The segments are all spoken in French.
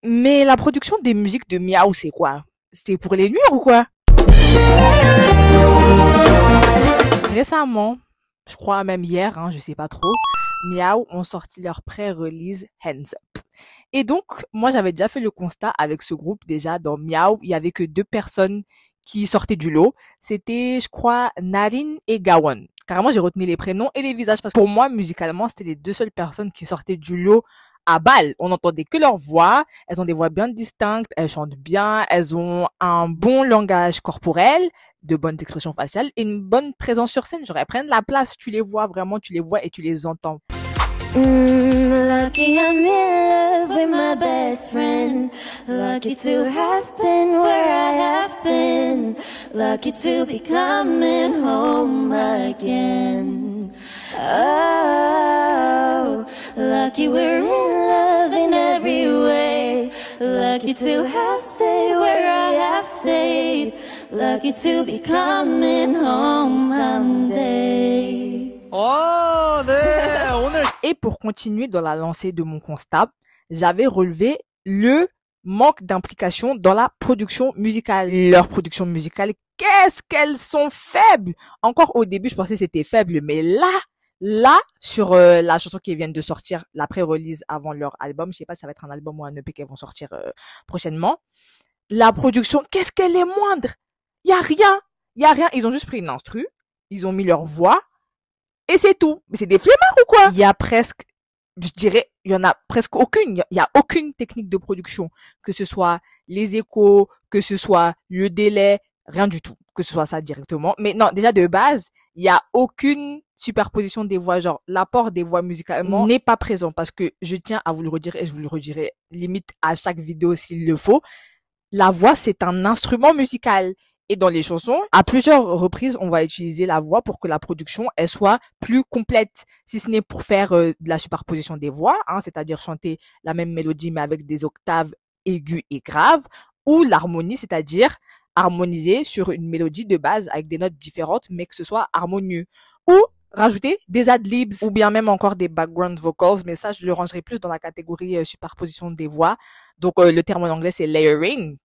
Mais la production des musiques de Miaou, c'est quoi? C'est pour les nuire ou quoi? Récemment, je crois même hier, je sais pas trop, Miaou ont sorti leur pré-release Hands Up. Et donc, moi j'avais déjà fait le constat avec ce groupe déjà dans Miaou, il y avait que 2 personnes qui sortaient du lot. C'était, je crois, Narine et Gawan. Carrément, j'ai retenu les prénoms et les visages parce que pour moi, musicalement, c'était les 2 seules personnes qui sortaient du lot à balle. On n'entendait que leur voix. Elles ont des voix bien distinctes. Elles chantent bien. Elles ont un bon langage corporel, de bonnes expressions faciales et une bonne présence sur scène. Genre, elles prennent la place. Tu les vois vraiment, tu les vois et tu les entends. Lucky I'm in love with my best friend. Lucky to have been where I have been. Lucky to be coming home again. Oh, lucky we're in love in every way. Lucky to have stayed where I have stayed. Lucky to be coming home someday. 네, 오늘. Et pour continuer dans la lancée de mon constat, j'avais relevé le manque d'implication dans la production musicale. Leur production musicale, qu'est-ce qu'elles sont faibles! Encore au début, je pensais que c'était faible, mais là, sur la chanson qui viennent de sortir, la pré-release avant leur album, je sais pas si ça va être un album ou un EP qu'elles vont sortir prochainement, la production, qu'est-ce qu'elle est moindre! Y a rien! Ils ont juste pris une instru, ils ont mis leur voix, et c'est tout. Mais c'est des flemmards ou quoi? Il y a presque, je dirais, il y en a presque aucune. Il y a aucune technique de production. Que ce soit les échos, que ce soit le délai, rien du tout. Que ce soit ça directement. Mais non, déjà de base, il y a aucune superposition des voix. Genre, l'apport des voix musicalement n'est pas présent parce que je tiens à vous le redire et je vous le redirai limite à chaque vidéo s'il le faut. La voix, c'est un instrument musical. Et dans les chansons, à plusieurs reprises, on va utiliser la voix pour que la production, elle soit plus complète. Si ce n'est pour faire de la superposition des voix, c'est-à-dire chanter la même mélodie mais avec des octaves aiguës et graves, ou l'harmonie, c'est-à-dire harmoniser sur une mélodie de base avec des notes différentes mais que ce soit harmonieux. Ou rajouter des ad-libs ou bien même encore des background vocals, mais ça, je le rangerai plus dans la catégorie superposition des voix. Donc, le terme en anglais, c'est layering.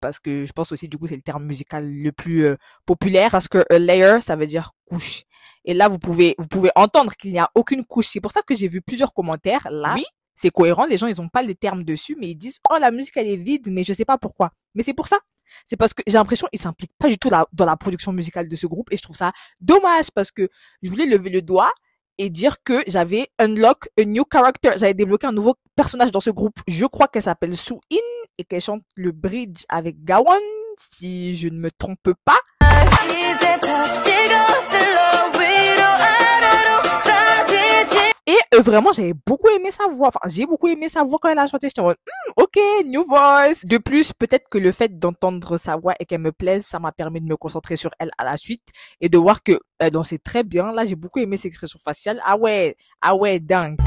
Parce que je pense aussi, du coup, c'est le terme musical le plus populaire. Parce que layer, ça veut dire couche. Et là, vous pouvez entendre qu'il n'y a aucune couche. C'est pour ça que j'ai vu plusieurs commentaires. Là, oui, c'est cohérent. Les gens, ils ont pas les termes dessus, mais ils disent, oh, la musique, elle est vide, mais je sais pas pourquoi. Mais c'est pour ça. C'est parce que j'ai l'impression qu'ils s'impliquent pas du tout dans la production musicale de ce groupe. Et je trouve ça dommage parce que je voulais lever le doigt et dire que j'avais unlock a new character. J'avais débloqué un nouveau personnage dans ce groupe. Je crois qu'elle s'appelle Soo-in et qu'elle chante le bridge avec Gawan, si je ne me trompe pas. Et vraiment, j'avais beaucoup aimé sa voix. Enfin, j'ai beaucoup aimé sa voix quand elle a chanté. J'étais en mode, ok, new voice. De plus, peut-être que le fait d'entendre sa voix et qu'elle me plaise, ça m'a permis de me concentrer sur elle à la suite et de voir que elle dansait très bien. Là, j'ai beaucoup aimé ses expressions faciales. Ah ouais, dingue.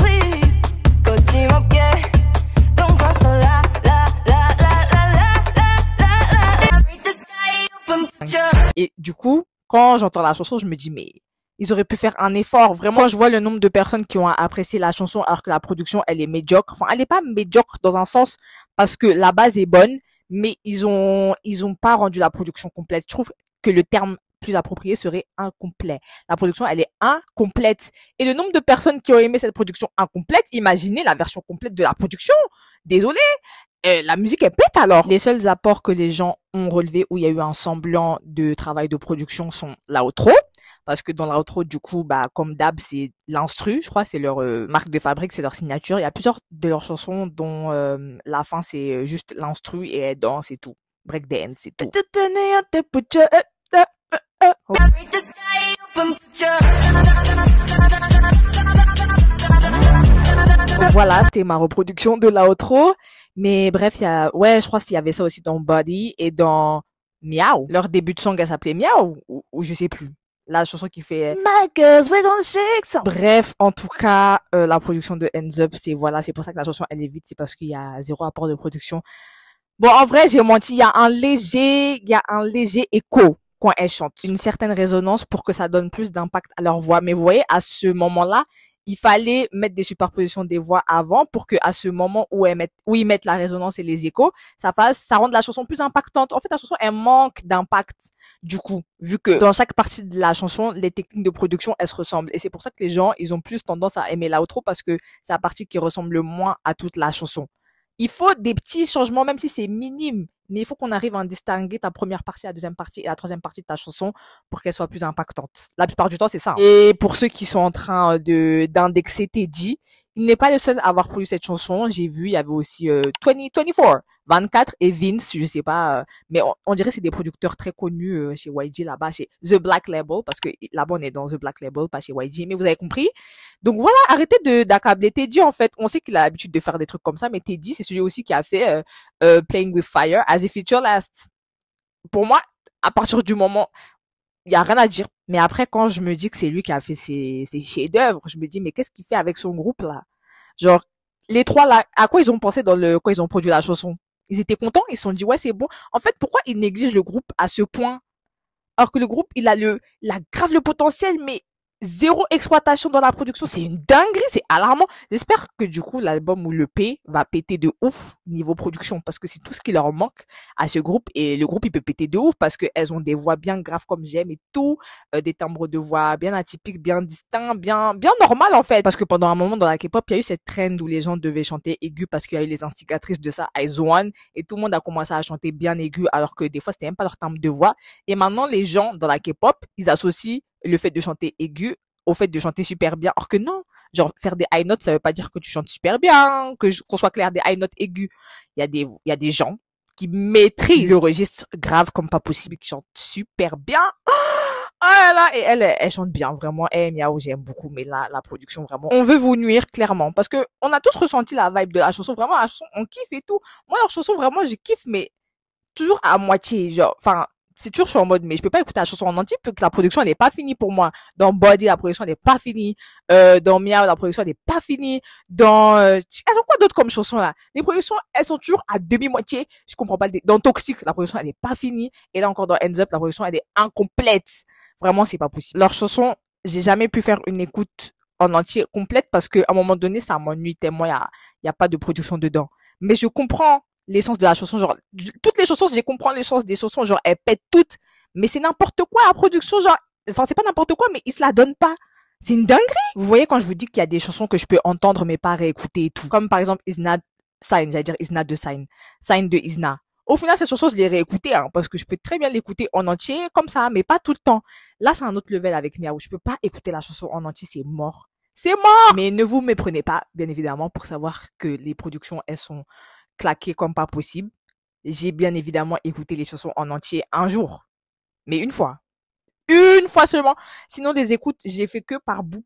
Et du coup, quand j'entends la chanson, je me dis, mais ils auraient pu faire un effort. Vraiment, quand je vois le nombre de personnes qui ont apprécié la chanson alors que la production, elle est médiocre. Enfin, elle est pas médiocre dans un sens parce que la base est bonne, mais ils ont pas rendu la production complète. Je trouve que le terme plus approprié serait incomplet. La production, elle est incomplète. Et le nombre de personnes qui ont aimé cette production incomplète, imaginez la version complète de la production. Désolé. La musique est pète alors. Les seuls apports que les gens ont relevés où il y a eu un semblant de travail de production sont l'outro. Parce que dans l'outro, du coup, comme d'hab, c'est l'instru. Je crois c'est leur marque de fabrique, c'est leur signature. Il y a plusieurs de leurs chansons dont la fin, c'est juste l'instru et elle danse et tout. Breakdance, c'est tout. Voilà, c'était ma reproduction de l'outro. Mais bref, je crois qu'il y avait ça aussi dans Body et dans Miaou. Leur début de song, elle s'appelait Miaou, ou je sais plus. La chanson qui fait My girls, we gon' shake some. Bref, en tout cas, la production de Hands Up, c'est pour ça que la chanson, elle est vite, c'est parce qu'il y a zéro apport de production. Bon, en vrai, j'ai menti, il y a un léger écho quand elles chantent. Une certaine résonance pour que ça donne plus d'impact à leur voix. Mais vous voyez, à ce moment-là, il fallait mettre des superpositions des voix avant pour que à ce moment où ils mettent la résonance et les échos, ça rende la chanson plus impactante. En fait, la chanson, elle manque d'impact, du coup, vu que dans chaque partie de la chanson, les techniques de production, elles se ressemblent. Et c'est pour ça que les gens, ils ont plus tendance à aimer l'outro parce que c'est la partie qui ressemble le moins à toute la chanson. Il faut des petits changements, même si c'est minime. Mais il faut qu'on arrive à distinguer ta première partie, la deuxième partie et la troisième partie de ta chanson pour qu'elle soit plus impactante. La plupart du temps, c'est ça. Et pour ceux qui sont en train d'indexer Teddy, il n'est pas le seul à avoir produit cette chanson. J'ai vu, il y avait aussi 24 et Vince, je sais pas, mais on dirait que c'est des producteurs très connus chez YG là-bas, chez The Black Label, parce que là-bas on est dans The Black Label, pas chez YG, mais vous avez compris. Donc voilà, arrêtez d'accabler Teddy en fait. On sait qu'il a l'habitude de faire des trucs comme ça, mais Teddy c'est celui aussi qui a fait Playing with Fire as a feature last. Pour moi, à partir du moment, il y a rien à dire. Mais après, quand je me dis que c'est lui qui a fait ses chefs-d'œuvre, je me dis, mais qu'est-ce qu'il fait avec son groupe, là? Genre, les trois, là, à quoi ils ont pensé quand ils ont produit la chanson? Ils étaient contents, ils se sont dit, ouais, c'est bon. En fait, pourquoi ils négligent le groupe à ce point? Alors que le groupe, il a grave le potentiel, mais zéro exploitation dans la production. C'est une dinguerie, c'est alarmant. J'espère que du coup, l'album ou le P va péter de ouf niveau production parce que c'est tout ce qui leur manque à ce groupe et le groupe, il peut péter de ouf parce que elles ont des voix bien graves comme j'aime et tout, des timbres de voix bien atypiques, bien distincts, bien normal en fait. Parce que pendant un moment dans la K-pop, il y a eu cette trend où les gens devaient chanter aigu parce qu'il y a eu les instigatrices de ça, IZ*ONE, et tout le monde a commencé à chanter bien aigu alors que des fois, c'était même pas leur timbre de voix. Et maintenant, les gens dans la K-pop, ils associent le fait de chanter aigu au fait de chanter super bien. Or que non, genre faire des high notes, ça veut pas dire que tu chantes super bien, qu'on soit clair, des high notes aigus. Il y a des gens qui maîtrisent le registre grave comme pas possible, qui chantent super bien. Oh là là, et elle chante bien, vraiment. Miaou, j'aime beaucoup, mais là, la production, vraiment, on veut vous nuire, clairement, parce que on a tous ressenti la vibe de la chanson, vraiment, la chanson, on kiffe et tout. Moi, leur chanson, vraiment, je kiffe, mais toujours à moitié, genre, enfin, c'est toujours, je suis en mode, mais je peux pas écouter la chanson en entier, parce que la production, elle est pas finie pour moi. Dans Body, la production, elle est pas finie. Dans Miao, la production, elle est pas finie. Dans, elles ont quoi d'autre comme chanson, là? Les productions, elles sont toujours à demi-moitié. Je comprends pas. Dans Toxic, la production, elle est pas finie. Et là, encore dans Ends Up, la production, elle est incomplète. Vraiment, c'est pas possible. Leur chanson, j'ai jamais pu faire une écoute en entier complète parce que, à un moment donné, ça m'ennuie tellement il y a pas de production dedans. Mais je comprends l'essence de la chanson, genre, toutes les chansons, je comprends l'essence des chansons, genre, elles pètent toutes, mais c'est n'importe quoi, la production, genre, enfin, c'est pas n'importe quoi, mais ils se la donnent pas. C'est une dinguerie. Vous voyez, quand je vous dis qu'il y a des chansons que je peux entendre, mais pas réécouter et tout. Comme, par exemple, Isna Sign, j'allais dire Isna de Sign. Sign de Isna. Au final, cette chanson, je l'ai réécoutée, hein, parce que je peux très bien l'écouter en entier, comme ça, mais pas tout le temps. Là, c'est un autre level avec Miaou. Je peux pas écouter la chanson en entier, c'est mort. C'est mort! Mais ne vous méprenez pas, bien évidemment, pour savoir que les productions, elles sont claqué comme pas possible. J'ai bien évidemment écouté les chansons en entier un jour. Mais une fois. Une fois seulement. Sinon, les écoutes, j'ai fait que par bout,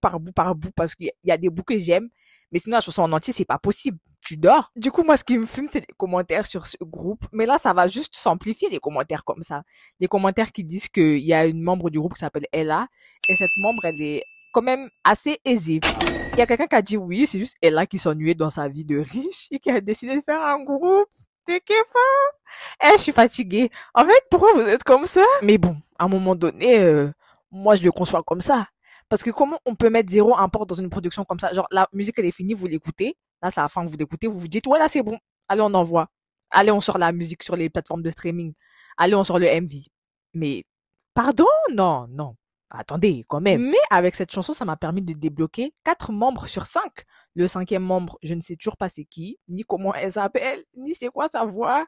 parce qu'il y a des bouts que j'aime. Mais sinon, la chanson en entier, c'est pas possible. Tu dors. Du coup, moi, ce qui me fume, c'est les commentaires sur ce groupe. Mais là, ça va juste s'amplifier, les commentaires comme ça. Les commentaires qui disent qu'il y a une membre du groupe qui s'appelle Ella. Et cette membre, elle est quand même assez aisée. Il y a quelqu'un qui a dit oui, c'est juste Ella qui s'ennuyait dans sa vie de riche et qui a décidé de faire un groupe. C'est kiffant. Je suis fatiguée. En fait, pourquoi vous êtes comme ça? Mais bon, à un moment donné, moi, je le conçois comme ça. Parce que comment on peut mettre zéro import dans une production comme ça? Genre, la musique, elle est finie, vous l'écoutez. Là, c'est la fin, vous l'écoutez, vous vous dites, ouais, là, c'est bon. Allez, on envoie. Allez, on sort la musique sur les plateformes de streaming. Allez, on sort le MV. Mais, pardon? Non, non. Attendez, quand même. Mais avec cette chanson, ça m'a permis de débloquer 4 membres sur 5. Le 5e membre, je ne sais toujours pas c'est qui, ni comment elle s'appelle, ni c'est quoi sa voix.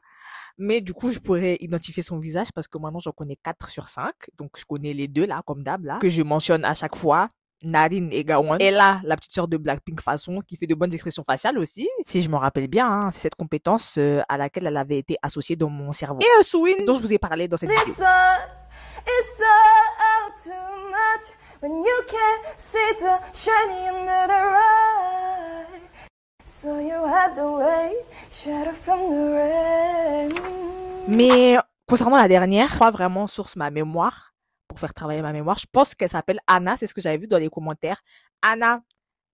Mais du coup, je pourrais identifier son visage parce que maintenant, j'en connais 4 sur 5. Donc, je connais les deux là, comme d'hab là, que je mentionne à chaque fois. Narine et Gawon. Et là, la petite sœur de Blackpink façon, qui fait de bonnes expressions faciales aussi. Si je me rappelle bien, hein, c'est cette compétence à laquelle elle avait été associée dans mon cerveau. Et Swin, dont je vous ai parlé dans cette vidéo. It's all too much when you can't see the shiny under the rug. So you had to wait, shelter from the rain. Mais concernant la dernière, je crois vraiment source ma mémoire, pour faire travailler ma mémoire, je pense qu'elle s'appelle Anna, c'est ce que j'avais vu dans les commentaires. Anna,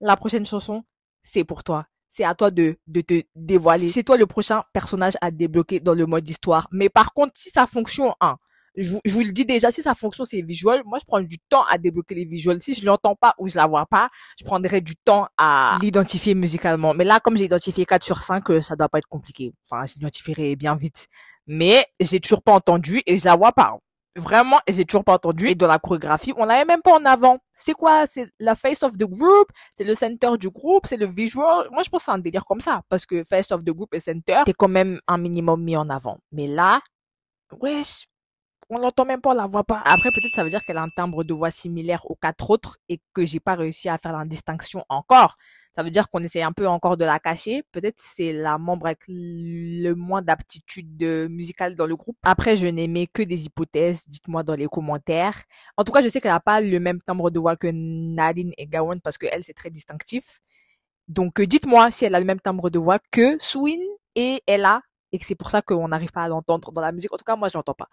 la prochaine chanson, c'est pour toi. C'est à toi de te dévoiler. C'est toi le prochain personnage à débloquer dans le mode histoire. Mais par contre, si ça fonctionne, hein, je vous le dis déjà, si sa fonction c'est visual, moi je prends du temps à débloquer les visuals. Si je l'entends pas ou je la vois pas, je prendrai du temps à l'identifier musicalement. Mais là, comme j'ai identifié 4 sur 5, ça doit pas être compliqué. Enfin, j'identifierai bien vite. Mais j'ai toujours pas entendu et je la vois pas. Vraiment, j'ai toujours pas entendu. Et dans la chorégraphie, on l'avait même pas en avant. C'est quoi? C'est la face of the group? C'est le center du groupe? C'est le visual? Moi, je pense que c'est un délire comme ça. Parce que face of the group et center, c'est quand même un minimum mis en avant. Mais là, wesh, on l'entend même pas, on la voit pas. Après, peut-être ça veut dire qu'elle a un timbre de voix similaire aux 4 autres et que j'ai pas réussi à faire la distinction encore. Ça veut dire qu'on essaie un peu encore de la cacher. Peut-être c'est la membre avec le moins d'aptitude musicale dans le groupe. Après, je n'aimais que des hypothèses. Dites-moi dans les commentaires. En tout cas, je sais qu'elle a pas le même timbre de voix que Nadine et Gawon parce que elle, c'est très distinctif. Donc, dites-moi si elle a le même timbre de voix que Swin et Ella et que c'est pour ça qu'on n'arrive pas à l'entendre dans la musique. En tout cas, moi, je l'entends pas.